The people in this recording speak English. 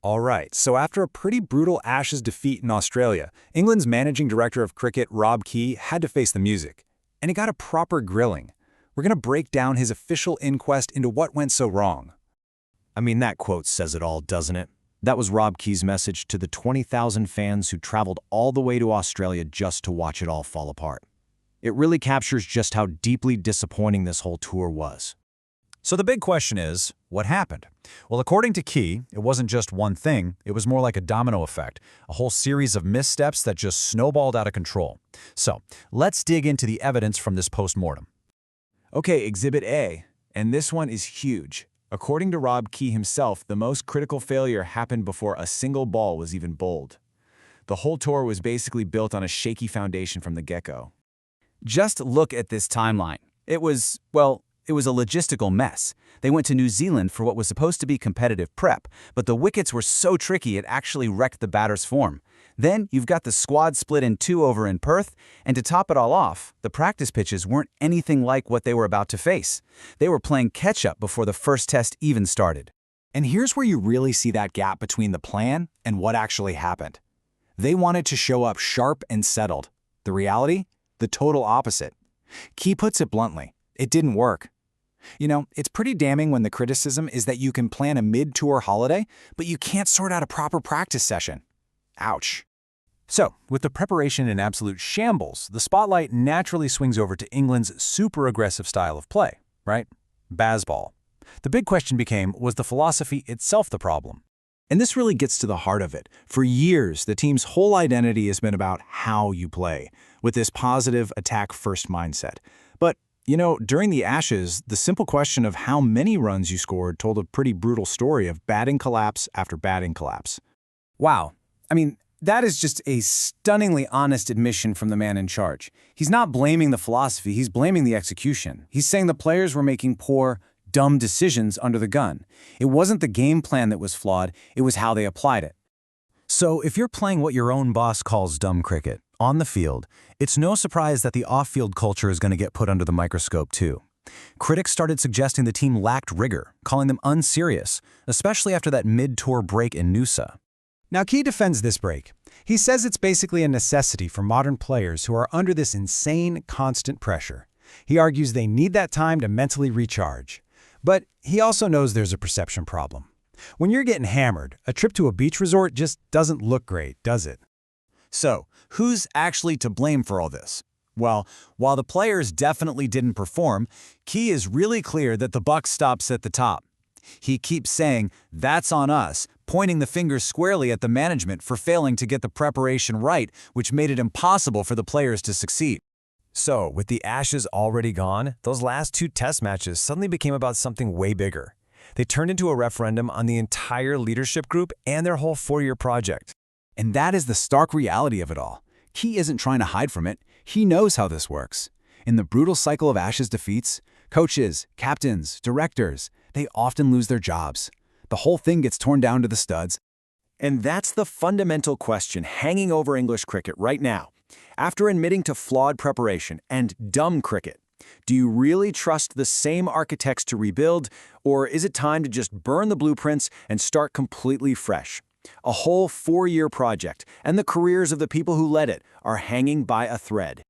All right, so after a pretty brutal Ashes defeat in Australia, England's managing director of cricket, Rob Key, had to face the music. And he got a proper grilling. We're going to break down his official inquest into what went so wrong. I mean, that quote says it all, doesn't it? That was Rob Key's message to the 20,000 fans who traveled all the way to Australia just to watch it all fall apart. It really captures just how deeply disappointing this whole tour was. So the big question is, what happened? Well, according to Key, it wasn't just one thing, it was more like a domino effect, a whole series of missteps that just snowballed out of control. So, let's dig into the evidence from this post-mortem. Okay, Exhibit A, and this one is huge. According to Rob Key himself, the most critical failure happened before a single ball was even bowled. The whole tour was basically built on a shaky foundation from the get-go. Just look at this timeline. It was a logistical mess. They went to New Zealand for what was supposed to be competitive prep, but the wickets were so tricky it actually wrecked the batter's form. Then you've got the squad split in two over in Perth, and to top it all off, the practice pitches weren't anything like what they were about to face. They were playing catch-up before the first test even started. And here's where you really see that gap between the plan and what actually happened. They wanted to show up sharp and settled. The reality? The total opposite. Key puts it bluntly, it didn't work. You know, it's pretty damning when the criticism is that you can plan a mid-tour holiday, but you can't sort out a proper practice session. Ouch. So, with the preparation in absolute shambles, the spotlight naturally swings over to England's super aggressive style of play, right? Bazball. The big question became, was the philosophy itself the problem? And this really gets to the heart of it. For years, the team's whole identity has been about how you play, with this positive attack-first mindset. But you know, during the Ashes, the simple question of how many runs you scored told a pretty brutal story of batting collapse after batting collapse. Wow. I mean, that is just a stunningly honest admission from the man in charge. He's not blaming the philosophy, he's blaming the execution. He's saying the players were making poor, dumb decisions under the gun. It wasn't the game plan that was flawed, it was how they applied it. So if you're playing what your own boss calls dumb cricket, on the field, it's no surprise that the off-field culture is going to get put under the microscope too. Critics started suggesting the team lacked rigor, calling them unserious, especially after that mid-tour break in Noosa. Now Key defends this break. He says it's basically a necessity for modern players who are under this insane, constant pressure. He argues they need that time to mentally recharge. But he also knows there's a perception problem. When you're getting hammered, a trip to a beach resort just doesn't look great, does it? So, who's actually to blame for all this? Well, while the players definitely didn't perform, Key is really clear that the buck stops at the top. He keeps saying, "That's on us," pointing the finger squarely at the management for failing to get the preparation right, which made it impossible for the players to succeed. So, with the Ashes already gone, those last two test matches suddenly became about something way bigger. They turned into a referendum on the entire leadership group and their whole four-year project. And that is the stark reality of it all. Key isn't trying to hide from it. He knows how this works. In the brutal cycle of Ashes defeats, coaches, captains, directors, they often lose their jobs. The whole thing gets torn down to the studs. And that's the fundamental question hanging over English cricket right now. After admitting to flawed preparation and dumb cricket, do you really trust the same architects to rebuild, or is it time to just burn the blueprints and start completely fresh? A whole four-year project, and the careers of the people who led it are hanging by a thread.